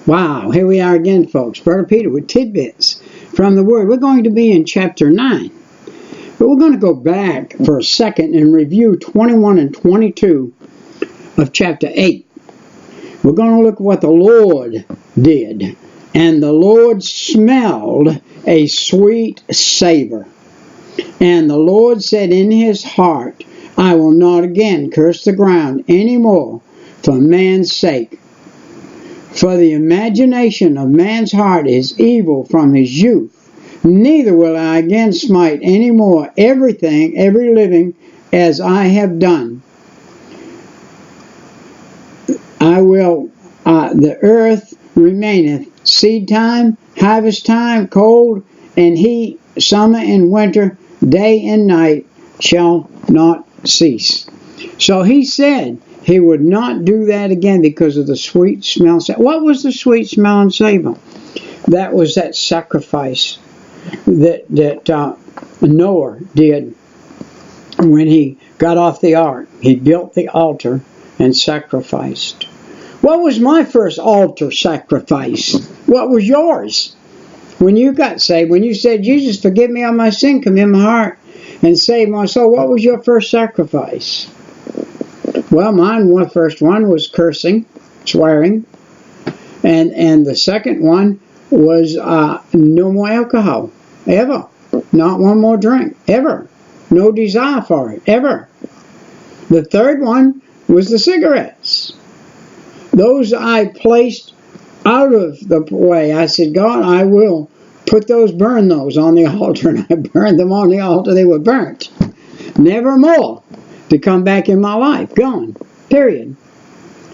Wow, here we are again, folks. Brother Peter with tidbits from the Word. We're going to be in chapter 9. But we're going to go back for a second and review 21 and 22 of chapter 8. We're going to look at what the Lord did. And the Lord smelled a sweet savor. And the Lord said in his heart, I will not again curse the ground any more for man's sake. For the imagination of man's heart is evil from his youth. Neither will I again smite any more every living, as I have done. I will, the earth remaineth, seed time, harvest time, cold and heat, summer and winter, day and night shall not cease. So he said he would not do that again because of the sweet smell. What was the sweet smell and savor? That was that sacrifice that Noah did when he got off the ark. He built the altar and sacrificed. What was my first altar sacrifice? What was yours? When you got saved, when you said, Jesus, forgive me of my sin, come in my heart and save my soul, what was your first sacrifice? Well, the first one was cursing, swearing, and the second one was no more alcohol, ever. Not one more drink, ever. No desire for it, ever. The third one was the cigarettes. Those I placed out of the way. I said, God, I will burn those on the altar, and I burned them on the altar. They were burnt. Never more to come back in my life. Gone. Period.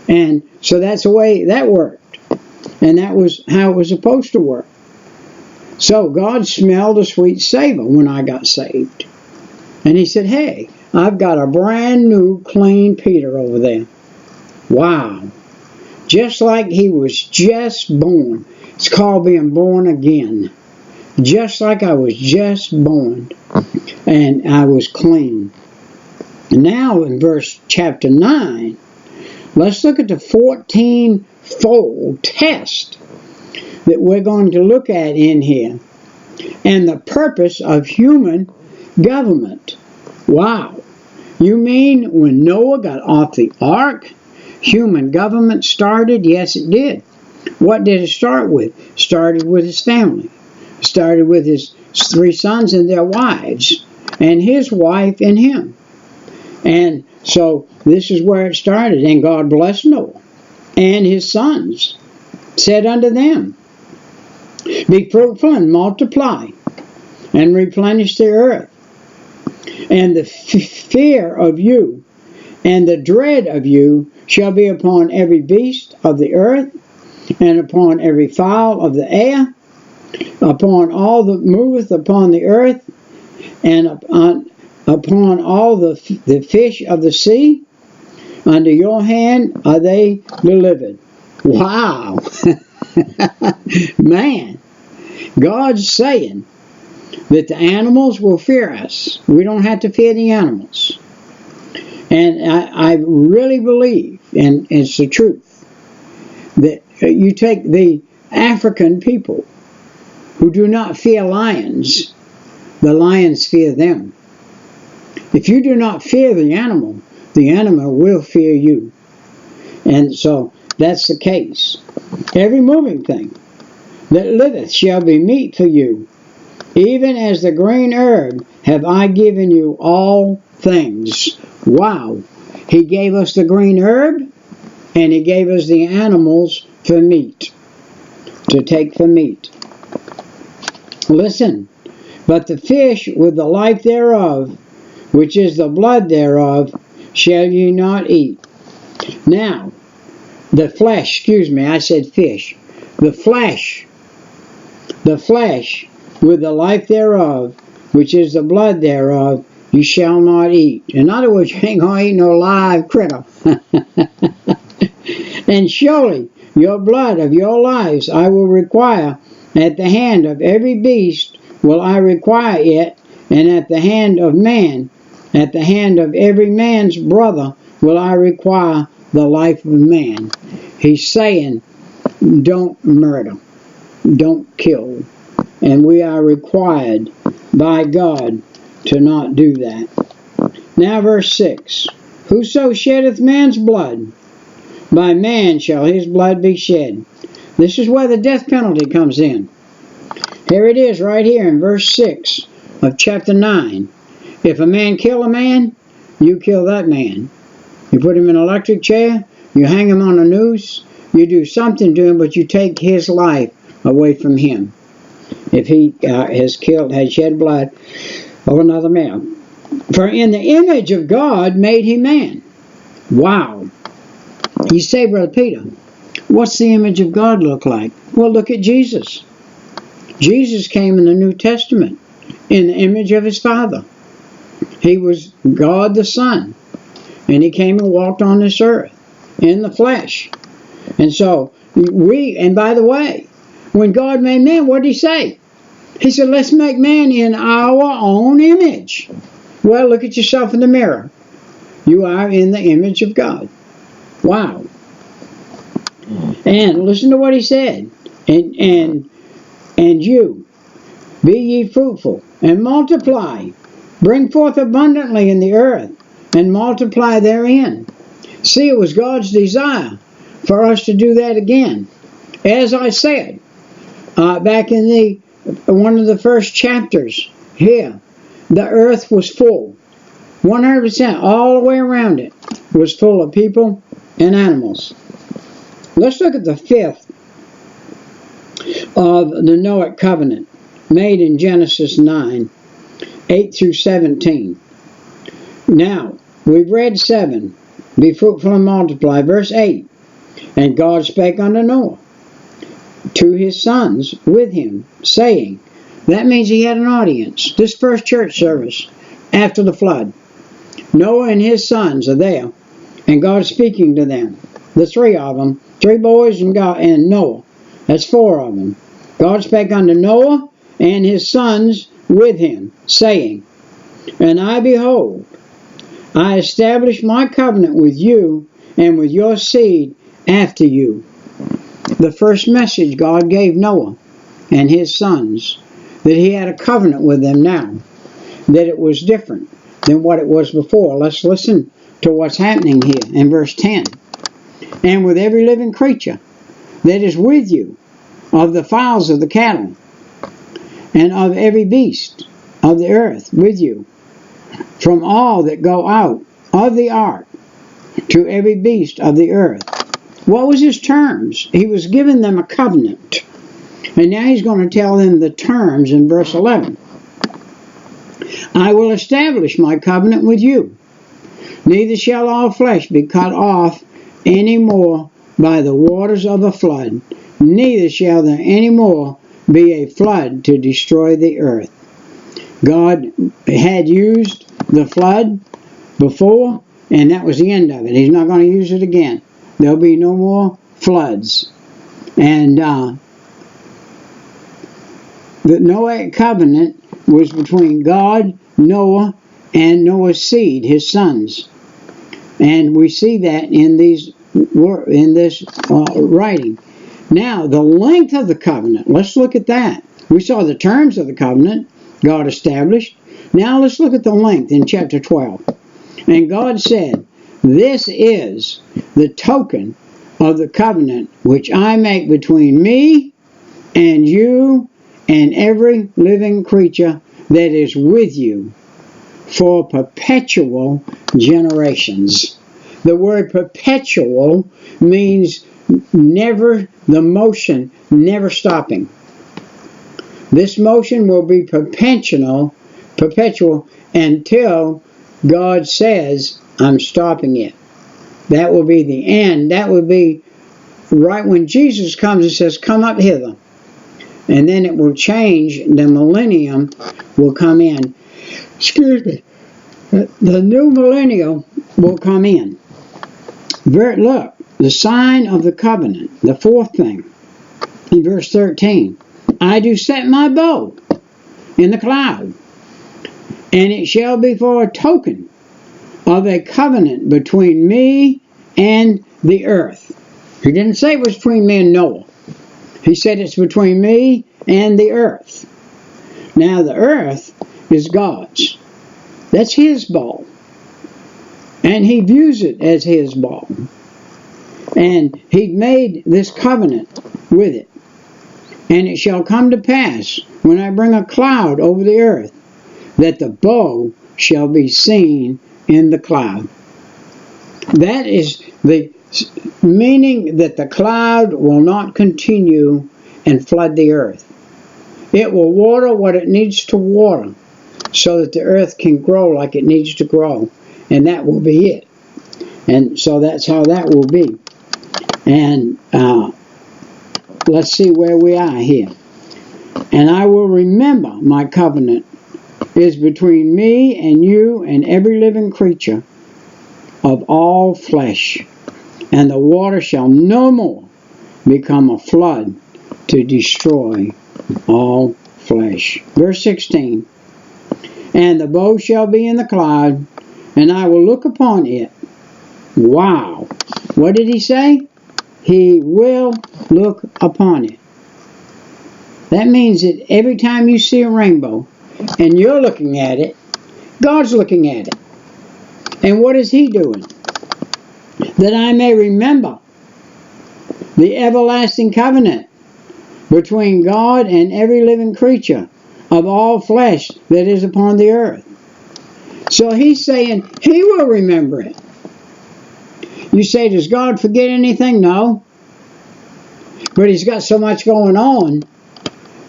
And so that's the way that worked. And that was how it was supposed to work. So God smelled a sweet savor when I got saved. And he said, hey, I've got a brand new clean Peter over there. Wow. Just like he was just born. It's called being born again. Just like I was just born. And I was clean. Now in chapter 9, let's look at the 14-fold test that we're going to look at in here. And the purpose of human government. Wow. You mean when Noah got off the ark, human government started? Yes, it did. What did it start with? Started with his family. Started with his 3 sons and their wives. And his wife and him. And so this is where it started. And God blessed Noah and his sons. Said unto them, be fruitful and multiply and replenish the earth. And the fear of you and the dread of you shall be upon every beast of the earth and upon every fowl of the air, upon all that moveth upon the earth, and upon all the fish of the sea. Under your hand are they delivered. Wow. Man. God's saying that the animals will fear us. We don't have to fear the animals. And I really believe, and it's the truth, that you take the African people who do not fear lions, the lions fear them. If you do not fear the animal will fear you. And so that's the case. Every moving thing that liveth shall be meat for you. Even as the green herb have I given you all things. Wow. He gave us the green herb, and he gave us the animals for meat. To take for meat. Listen. But the fish with the life thereof, which is the blood thereof, shall ye not eat. Now, the flesh, I said fish. The flesh with the life thereof, which is the blood thereof, you shall not eat. In other words, you ain't going to eat no live critter. And surely your blood of your lives I will require. At the hand of every beast will I require it, and at the hand of man, at the hand of every man's brother will I require the life of man. He's saying don't murder, don't kill. And we are required by God to not do that. Now verse 6. Whoso sheddeth man's blood, by man shall his blood be shed. This is where the death penalty comes in. Here it is right here in verse 6 of chapter 9. If a man kill a man, you kill that man. You put him in an electric chair, you hang him on a noose, you do something to him, but you take his life away from him. If he has shed blood of another man. For in the image of God made he man. Wow. You say, Brother Peter, what's the image of God look like? Well, look at Jesus. Jesus came in the New Testament in the image of his Father. He was God the Son. And he came and walked on this earth in the flesh. And so, and by the way, when God made man, what did he say? He said, let's make man in our own image. Well, look at yourself in the mirror. You are in the image of God. Wow. And listen to what he said. And you, be ye fruitful, and multiply. Bring forth abundantly in the earth, and multiply therein. See, it was God's desire for us to do that again. As I said, back in one of the first chapters here, the earth was full. 100%, all the way around it, was full of people and animals. Let's look at the fifth of the Noahic covenant, made in Genesis 9, 8 through 17. Now, we've read 7, be fruitful and multiply. Verse 8, and God spake unto Noah to his sons with him, saying, that means he had an audience. This first church service after the flood. Noah and his sons are there, and God speaking to them. The 3 of them, 3 boys and God and Noah. That's 4 of them. God spake unto Noah and his sons with him, saying, and I behold, I establish my covenant with you and with your seed after you. The first message God gave Noah and his sons, that he had a covenant with them now, that it was different than what it was before. Let's listen to what's happening here in verse 10. And with every living creature that is with you, of the fowls of the cattle, and of every beast of the earth with you, from all that go out of the ark, to every beast of the earth. What was his terms? He was giving them a covenant. And now he's going to tell them the terms in verse 11. I will establish my covenant with you. Neither shall all flesh be cut off any more by the waters of a flood. Neither shall there any more be a flood to destroy the earth. God had used the flood before, and that was the end of it. He's not going to use it again. There'll be no more floods. And the Noahic covenant was between God, Noah, and Noah's seed, his sons. And we see that in this writing. Now, the length of the covenant, let's look at that. We saw the terms of the covenant God established. Now let's look at the length in chapter 12. And God said, this is the token of the covenant which I make between me and you and every living creature that is with you for perpetual generations. The word perpetual means never, the motion never stopping. This motion will be perpetual until God says, I'm stopping it. That will be the end. That will be right when Jesus comes and says, come up hither. And then it will change. The millennium will come in. Excuse me. The new millennium will come in. Look, the sign of the covenant, the fourth thing, in verse 13. I do set my bow in the cloud, and it shall be for a token of a covenant between me and the earth. He didn't say it was between me and Noah. He said it's between me and the earth. Now the earth is God's. That's his ball. And he views it as his ball. And he made this covenant with it. And it shall come to pass, when I bring a cloud over the earth, that the bow shall be seen in the cloud. That is the meaning, that the cloud will not continue and flood the earth. It will water what it needs to water so that the earth can grow like it needs to grow. And that will be it. And so that's how that will be. And let's see where we are here. And I will remember my covenant is between me and you and every living creature of all flesh. And the water shall no more become a flood to destroy all flesh. Verse 16. And the bow shall be in the cloud, and I will look upon it. Wow. What did he say? He will look upon it. That means that every time you see a rainbow and you're looking at it, God's looking at it. And what is he doing? That I may remember the everlasting covenant between God and every living creature of all flesh that is upon the earth. So he's saying he will remember it. You say, does God forget anything? No. But he's got so much going on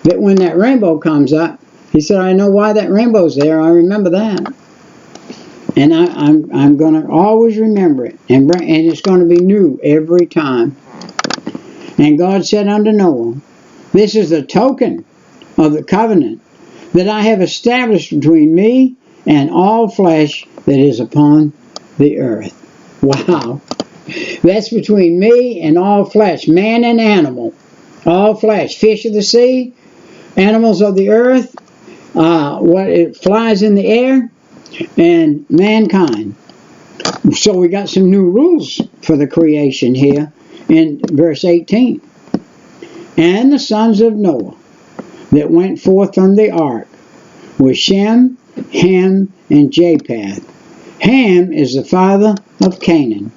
that when that rainbow comes up, he said, I know why that rainbow's there. I remember that. And I'm going to always remember it. And it's going to be new every time. And God said unto Noah, this is the token of the covenant that I have established between me and all flesh that is upon the earth. Wow. That's between me and all flesh, man and animal. All flesh, fish of the sea, animals of the earth, what it flies in the air, and mankind. So we got some new rules for the creation here in verse 18. And the sons of Noah that went forth from the ark were Shem, Ham, and Japheth. Ham is the father of Canaan.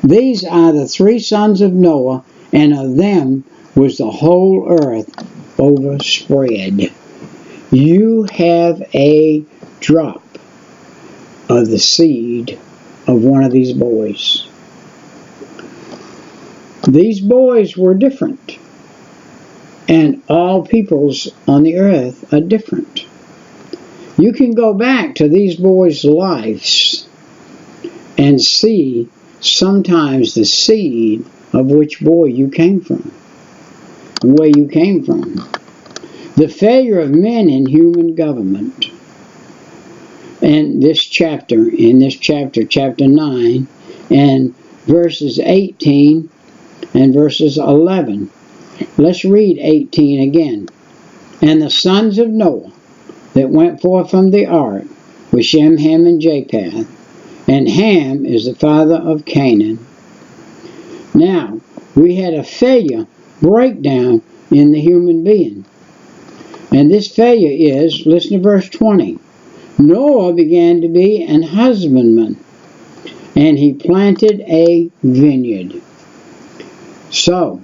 These are the three sons of Noah, and of them was the whole earth overspread. You have a drop of the seed of one of these boys. These boys were different, and all peoples on the earth are different. You can go back to these boys' lives and see sometimes the seed of which boy you came from, where you came from. The failure of men in human government. And this chapter, chapter 9, and verses 18 and verses 11. Let's read 18 again. And the sons of Noah that went forth from the ark were Shem, Ham, and Japheth. And Ham is the father of Canaan. Now, we had a failure, breakdown in the human being. And this failure is, listen to verse 20. Noah began to be an husbandman, and he planted a vineyard. So,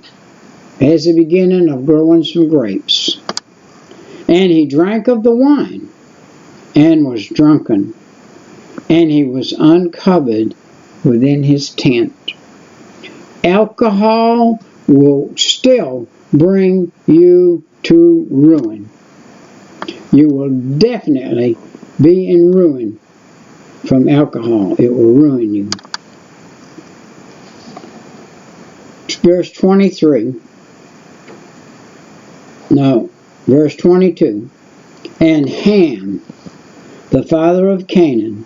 as the beginning of growing some grapes. And he drank of the wine, and was drunken, and he was uncovered within his tent. Alcohol will still bring you to ruin. You will definitely be in ruin from alcohol. It will ruin you. Verse 23. No, verse 22. And Ham, the father of Canaan,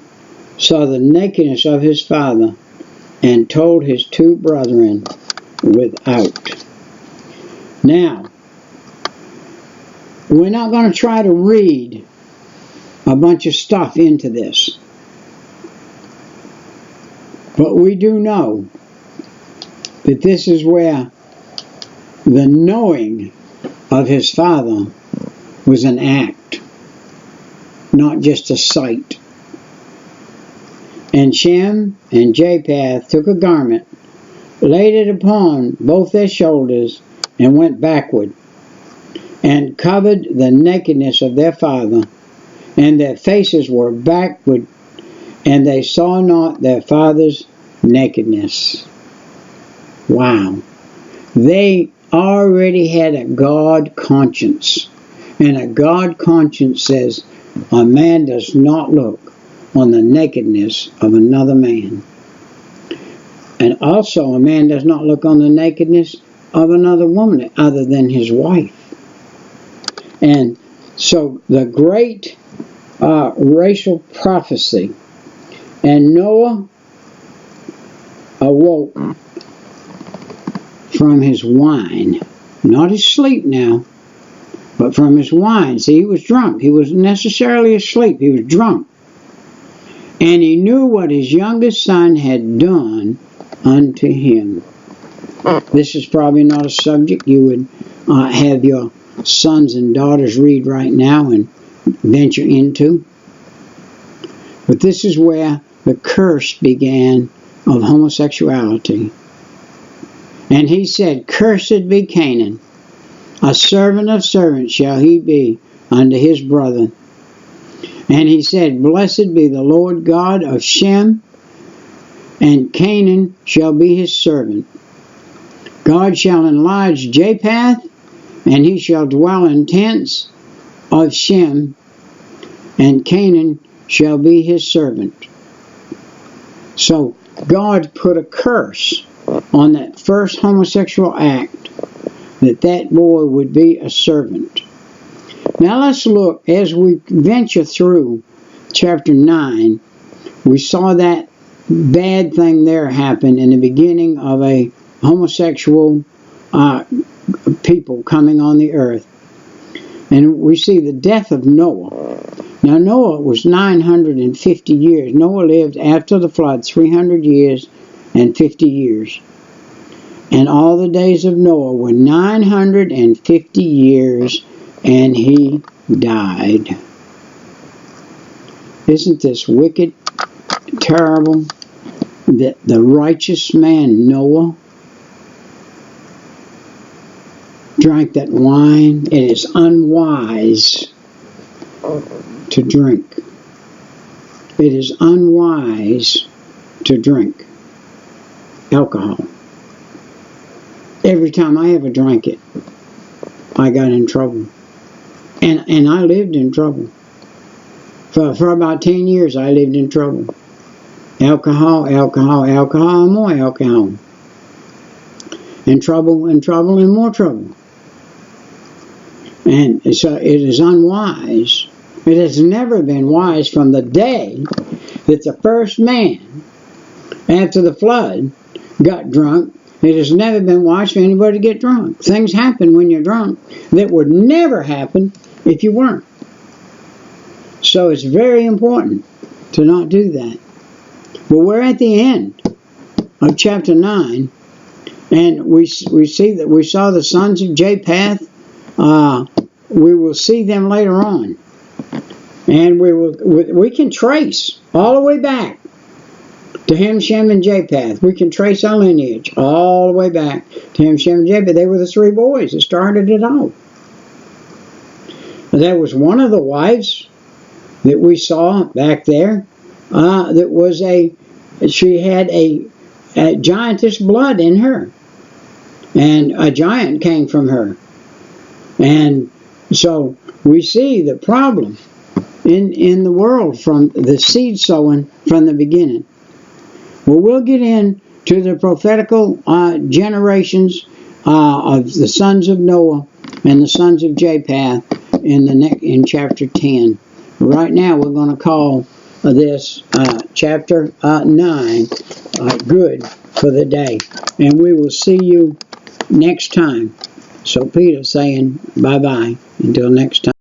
saw the nakedness of his father, and told his two brethren without. Now, we're not going to try to read a bunch of stuff into this. But we do know that this is where the knowing of his father was an act, not just a sight. And Shem and Japheth took a garment, laid it upon both their shoulders, and went backward, and covered the nakedness of their father, and their faces were backward, and they saw not their father's nakedness. Wow. They already had a God conscience. And a God conscience says, a man does not look on the nakedness of another man. And also, a man does not look on the nakedness of another woman other than his wife. And so the great racial prophecy, and Noah awoke from his wine, not his sleep now, but from his wine. See, he was drunk. He wasn't necessarily asleep. He was drunk. And he knew what his youngest son had done unto him. This is probably not a subject you would have your sons and daughters read right now and venture into. But this is where the curse began of homosexuality. And he said, "Cursed be Canaan, a servant of servants shall he be unto his brother." And he said, "Blessed be the Lord God of Shem, and Canaan shall be his servant. God shall enlarge Japheth, and he shall dwell in tents of Shem, and Canaan shall be his servant." So God put a curse on that first homosexual act, that boy would be a servant. Now let's look, as we venture through chapter 9, we saw that bad thing there happen in the beginning of a homosexual people coming on the earth. And we see the death of Noah. Now Noah was 950 years. Noah lived after the flood 300 years and 50 years. And all the days of Noah were 950 years, and he died. Isn't this wicked, terrible, that the righteous man Noah drank that wine? It is unwise to drink. It is unwise to drink alcohol. Every time I ever drank it, I got in trouble. And I lived in trouble. For about 10 years, I lived in trouble. Alcohol, alcohol, alcohol, and more alcohol. And trouble, and trouble, and more trouble. And so it is unwise. It has never been wise from the day that the first man, after the flood, got drunk. It has never been wise for anybody to get drunk. Things happen when you're drunk that would never happen if you weren't. So it's very important to not do that. But we're at the end of chapter 9, and we see that we saw the sons of Japheth. We will see them later on, and we can trace all the way back to Ham, Shem, and Japheth. We can trace our lineage all the way back to Ham, Shem, and Japheth. They were the three boys that started it all. There was one of the wives that we saw back there that was she had a giantess blood in her. And a giant came from her. And so we see the problem in the world from the seed sowing from the beginning. Well, we'll get into the prophetical generations of the sons of Noah and the sons of Japheth in chapter 10. Right now, we're going to call this chapter 9 good for the day. And we will see you next time. So Peter's saying bye-bye until next time.